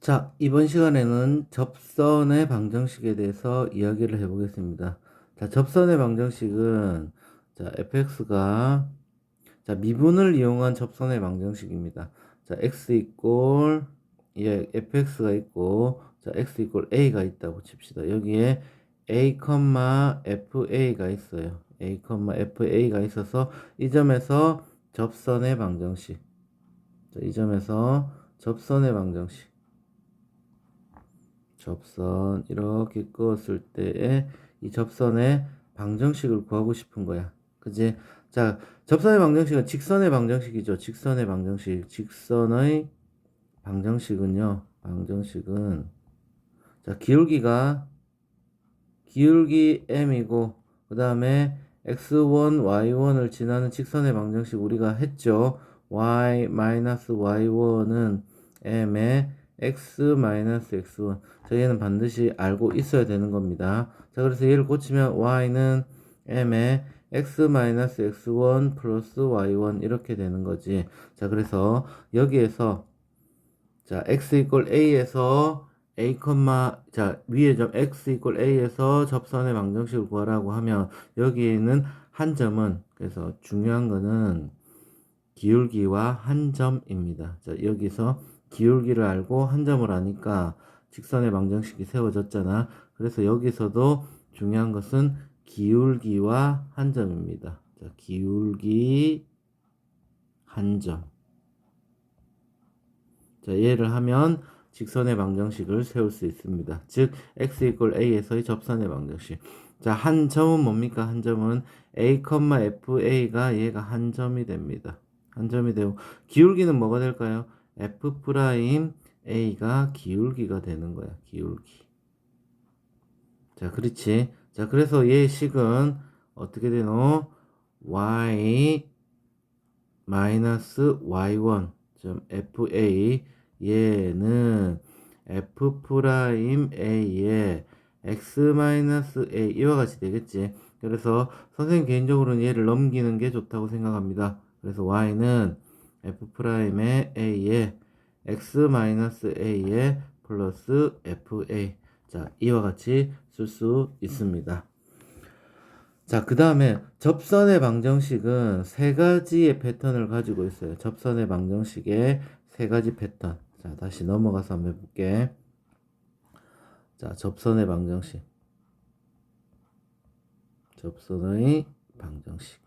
자, 이번 시간에는 접선의 방정식에 대해서 이야기를 해보겠습니다. 자, 접선의 방정식은 fx가 미분을 이용한 접선의 방정식입니다. 자, x 이꼴 fx가 있고 x 이꼴 a가 있다고 칩시다. 여기에 a, fa가 있어요. a, fa가 있어서 이 점에서 접선의 방정식. 자, 이 점에서 접선의 방정식. 접선 이렇게 그었을 때에 이 접선의 방정식을 구하고 싶은 거야. 그지? 자, 접선의 방정식은 직선의 방정식이죠. 직선의 방정식. 직선의 방정식은요. 방정식은 기울기 m이고 그 다음에 x1, y1을 지나는 직선의 방정식 우리가 했죠. y-y1은 m의 x-x1. 자, 얘는 반드시 알고 있어야 되는 겁니다. 자, 그래서 얘를 고치면 y는 m의 x-x1 플러스 y1 이렇게 되는 거지. 자, 그래서 여기에서 x 이퀄 a에서 a, 위에 점 x 이퀄 a에서 접선의 방정식을 구하라고 하면 여기에는 한 점은, 그래서 중요한 거는 기울기와 한 점입니다. 자, 여기서 기울기를 알고 한 점을 아니까 직선의 방정식이 세워졌잖아. 그래서 여기서도 중요한 것은 기울기와 한 점입니다. 자, 기울기 한 점. 자, 얘를 하면 직선의 방정식을 세울 수 있습니다. 즉 x 이퀄 a에서의 접선의 방정식. 자, 한 점은 뭡니까? 한 점은 a, fa가 얘가 한 점이 됩니다. 한 점이 되고 기울기는 뭐가 될까요? f 프라임 a가 기울기가 되는 거야. 기울기. 자, 그렇지. 자, 그래서 얘 식은 어떻게 되노? y 마이너스 y1 fa 얘는 f 프라임 a의 x 마이너스 a 이와 같이 되겠지. 그래서 선생님 개인적으로는 얘를 넘기는 게 좋다고 생각합니다. 그래서 y는 f 프라임의 a의 x 마이너스 a의 플러스 fa. 자, 이와 같이 쓸 수 있습니다. 자, 그 다음에 접선의 방정식은 세 가지의 패턴을 가지고 있어요. 접선의 방정식의 세 가지 패턴. 자, 다시 넘어가서 한번 해볼게. 자, 접선의 방정식. 접선의 방정식.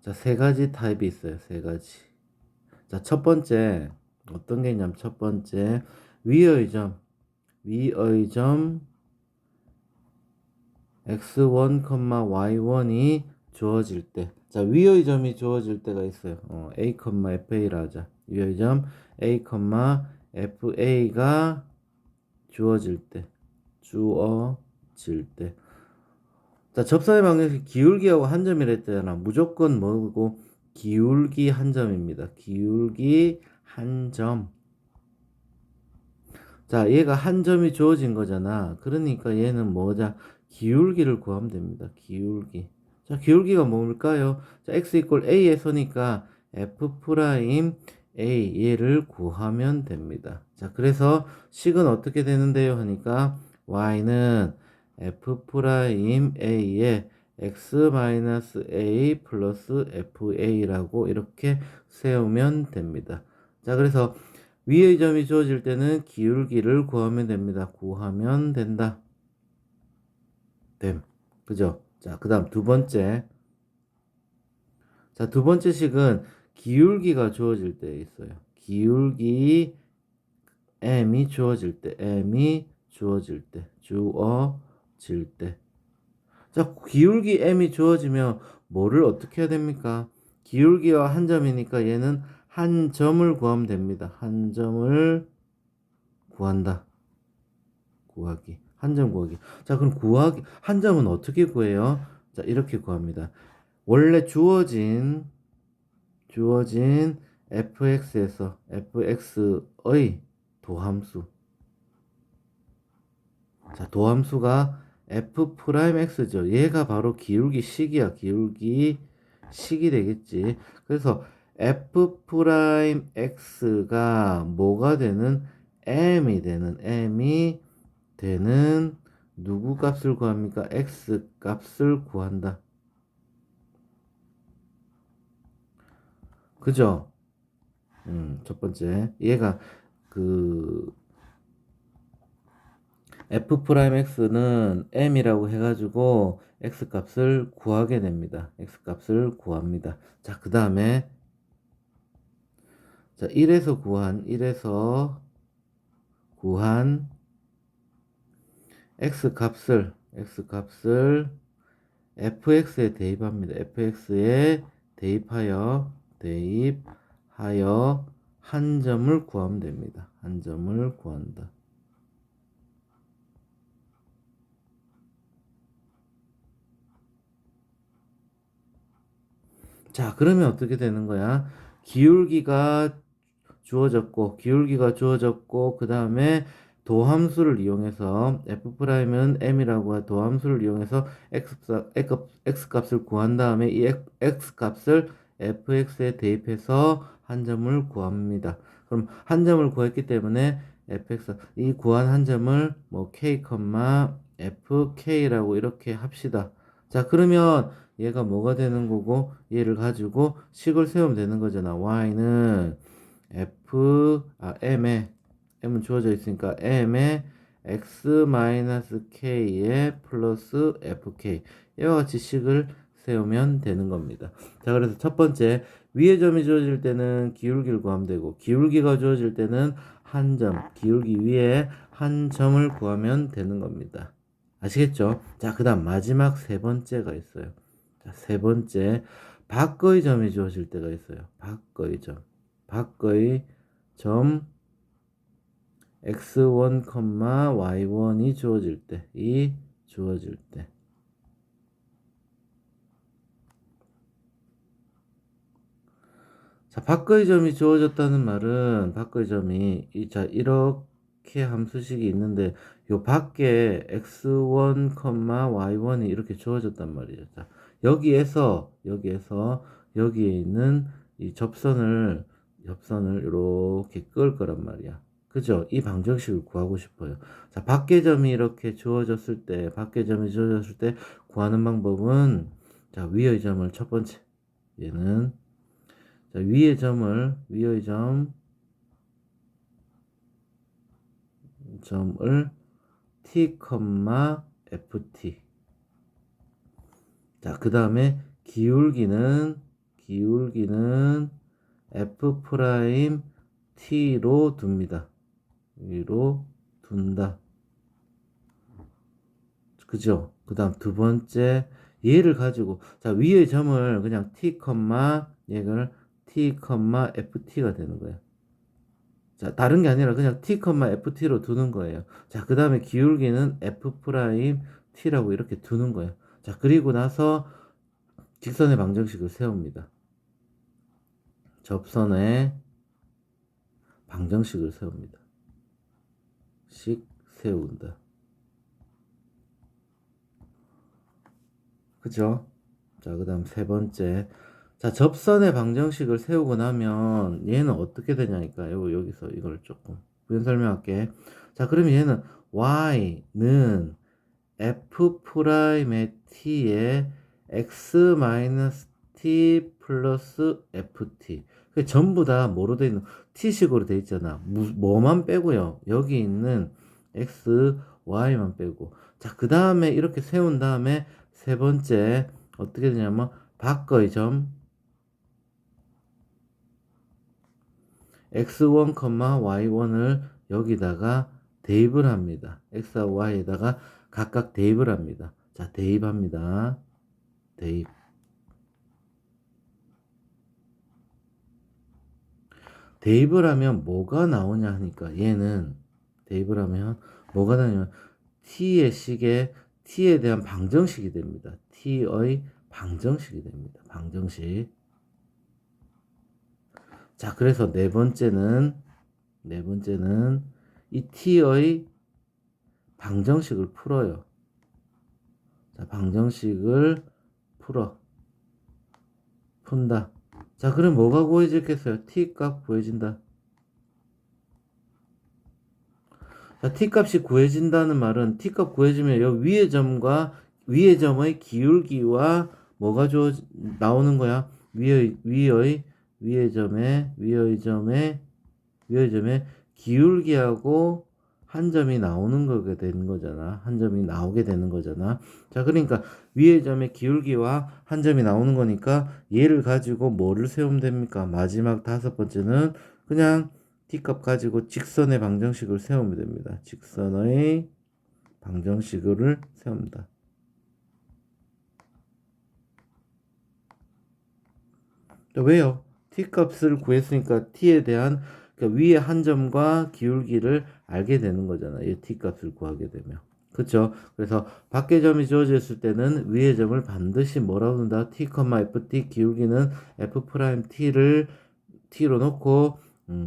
자, 세 가지 타입이 있어요. 세 가지. 자, 첫 번째, 어떤 게 있냐면, 첫 번째, 위의 점 x1, y1이 주어질 때. 자, 위의 점이 주어질 때가 있어요. a, fa라 하자. 위의 점 a, fa가 주어질 때. 주어질 때. 자, 접선의 방정식 기울기하고 한 점이라 했잖아. 무조건 뭐고? 기울기 한 점입니다. 기울기 한 점. 자, 얘가 한 점이 주어진 거잖아. 그러니까 얘는 뭐자? 기울기를 구하면 됩니다. 기울기. 자, 기울기가 뭘까요? 자, x 이퀄 a에서니까 f 프라임 a 얘를 구하면 됩니다. 자, 그래서 식은 어떻게 되는데요? 하니까 y는 f 프라임 a의 x 마이너스 a 플러스 fa라고 이렇게 세우면 됩니다. 자, 그래서 위의 점이 주어질 때는 기울기를 구하면 됩니다. 구하면 된다. 됨. 그죠? 자, 그 다음 두 번째. 자, 두 번째 식은 기울기가 주어질 때 있어요. 기울기 m이 주어질 때, 주어질 때. 자, 기울기 m이 주어지면 뭐를 어떻게 해야 됩니까? 기울기와 한 점이니까 얘는 한 점을 구하면 됩니다. 한 점을 구한다. 구하기. 한 점 구하기. 자, 그럼 한 점은 어떻게 구해요? 자, 이렇게 구합니다. 원래 주어진 fx에서 fx의 도함수. 자, 도함수가 f 프라임 x죠. 얘가 바로 기울기 식이야. 기울기 식이 되겠지. 그래서 f 프라임 x가 뭐가 되는 m이 되는 누구 값을 구합니까? x 값을 구한다. 그죠? 첫 번째. 얘가 그 f 프라임 x는 m이라고 해가지고 x 값을 구하게 됩니다. x 값을 구합니다. 자, 그 다음에 자, 1에서 구한 x 값을 fx에 대입합니다. fx에 대입하여 한 점을 구하면 됩니다. 한 점을 구한다. 자, 그러면 어떻게 되는 거야? 기울기가 주어졌고, 그 다음에 도함수를 이용해서 f'은 m이라고 도함수를 이용해서 x 값을 구한 다음에 이 x 값을 fx에 대입해서 한 점을 구합니다. 그럼 한 점을 구했기 때문에 fx 이 구한 한 점을 뭐 k, fk라고 이렇게 합시다. 자, 그러면 얘가 뭐가 되는 거고 얘를 가지고 식을 세우면 되는 거잖아. y는 m은 주어져 있으니까 m에 x-k에 플러스 fk 이와 같이 식을 세우면 되는 겁니다. 자, 그래서 첫 번째 위의 점이 주어질 때는 기울기를 구하면 되고 기울기가 주어질 때는 한 점, 기울기 위에 한 점을 구하면 되는 겁니다. 아시겠죠? 자, 그 다음 마지막 세 번째가 있어요. 자, 세 번째 밖의 점이 주어질 때가 있어요. 밖의 점 x1, y1이 주어질 때, 자, 밖의 점이 주어졌다는 말은 밖의 점이 자, 이렇게 함수식이 있는데 요 밖에 x1, y1이 이렇게 주어졌단 말이죠. 자, 여기에서 여기에 있는 이 접선을 이렇게 끌 거란 말이야. 그죠? 이 방정식을 구하고 싶어요. 자, 밖의 점이 이렇게 주어졌을 때 구하는 방법은 자, 위의 점을 첫 번째 얘는 자, 위의 점을 t, ft. 자, 그 다음에 기울기는 f 프라임 t로 둡니다. 위로 둔다. 그죠? 그 다음 두 번째 얘를 가지고 자, 위의 점을 그냥 t, 얘를 t, ft가 되는 거예요. 자, 다른 게 아니라 그냥 t, ft로 두는 거예요. 자, 그 다음에 기울기는 f 프라임 t라고 이렇게 두는 거예요. 자, 그리고 나서 직선의 방정식을 세웁니다. 접선의 방정식을 세웁니다. 식 세운다. 그죠? 자, 그 다음 세 번째. 자, 접선의 방정식을 세우고 나면 얘는 어떻게 되냐니까. 여기서 이걸 조금 부연 설명할게. 자, 그러면 얘는 y는 f 프라임의 t에 x-t 플러스 ft. 전부 다 뭐로 돼 있는 t식으로 돼 있잖아. 뭐만 빼고요. 여기 있는 x, y만 빼고. 자, 그 다음에 이렇게 세운 다음에 세 번째 어떻게 되냐면 밖의 점 x1, y1을 여기다가 대입을 합니다. x와 y에다가 각각 대입을 합니다. 자, 대입합니다. 대입. 대입을 하면 뭐가 나오냐 하니까 얘는 대입을 하면 뭐가 나오냐면 t의 식에 t에 대한 방정식이 됩니다. t의 방정식이 됩니다. 방정식. 자, 그래서 네 번째는 이 t의 방정식을 풀어요. 자, 방정식을 푼다. 자, 그럼 뭐가 구해지겠어요? t 값 구해진다. 자, t 값이 구해진다는 말은 t 값 구해지면 요 위의 점과 위의 점의 기울기와 뭐가 나오는 거야? 위의 점의 기울기하고 한 점이 나오는 거게 되는 거잖아. 한 점이 나오게 되는 거잖아. 자, 그러니까 위의 점의 기울기와 한 점이 나오는 거니까 얘를 가지고 뭐를 세우면 됩니까? 마지막 다섯 번째는 그냥 t값 가지고 직선의 방정식을 세우면 됩니다. 직선의 방정식을 세웁니다. 왜요? t값을 구했으니까 t에 대한 그러니까 위의 한 점과 기울기를 알게 되는 거잖아. 이 t값을 구하게 되면. 그렇죠? 그래서 밖의 점이 주어졌을 때는 위의 점을 반드시 뭐라고 한다? t, ft 기울기는 f't를 t로 놓고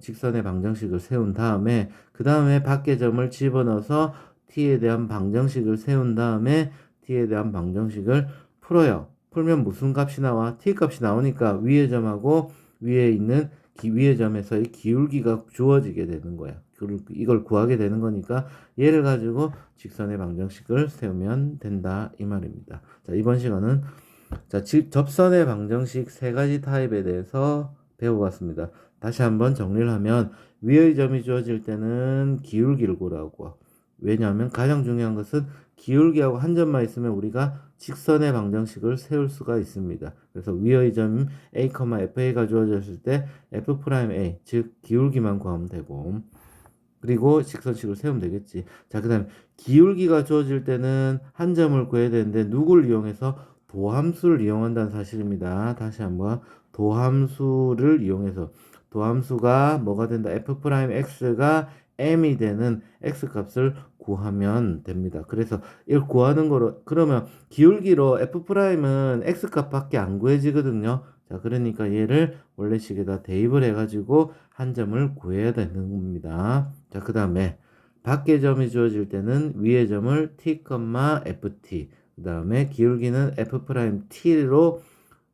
직선의 방정식을 세운 다음에 그 다음에 밖의 점을 집어넣어서 t에 대한 방정식을 세운 다음에 t에 대한 방정식을 풀어요. 풀면 무슨 값이 나와? t 값이 나오니까 위의 점하고 위에 있는 위의 점에서의 기울기가 주어지게 되는 거야. 이걸 구하게 되는 거니까 얘를 가지고 직선의 방정식을 세우면 된다 이 말입니다. 자, 이번 시간은 자, 접선의 방정식 세 가지 타입에 대해서 배워봤습니다. 다시 한번 정리를 하면 위의 점이 주어질 때는 기울기를 구하고 왜냐하면 가장 중요한 것은 기울기하고 한 점만 있으면 우리가 직선의 방정식을 세울 수가 있습니다. 그래서 위의 점 a, fa가 주어졌을 때 f'a 즉 기울기만 구하면 되고 그리고 직선식을 세우면 되겠지. 자, 그 다음에 기울기가 주어질 때는 한 점을 구해야 되는데 누굴 이용해서 도함수를 이용한다는 사실입니다. 다시 한번 도함수를 이용해서 도함수가 뭐가 된다? f'x가 m이 되는 x값을 구하면 됩니다. 그래서 이걸 구하는 거로 그러면 기울기로 f'은 x값밖에 안 구해지거든요. 자, 그러니까 얘를 원래식에다 대입을 해가지고 한 점을 구해야 되는 겁니다. 자, 그 다음에 밖의 점이 주어질 때는 위의 점을 t, ft 그 다음에 기울기는 f't로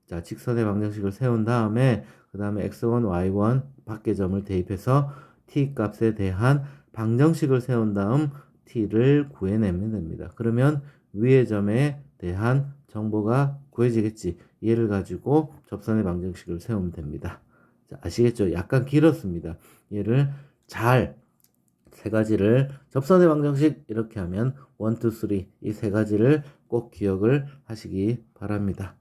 자, 직선의 방정식을 세운 다음에 그 다음에 x1, y1 밖의 점을 대입해서 t 값에 대한 방정식을 세운 다음 t를 구해내면 됩니다. 그러면 위의 점에 대한 정보가 구해지겠지. 얘를 가지고 접선의 방정식을 세우면 됩니다. 자, 아시겠죠? 약간 길었습니다. 얘를 잘 세 가지를 접선의 방정식 이렇게 하면 1, 2, 3 이 세 가지를 꼭 기억을 하시기 바랍니다.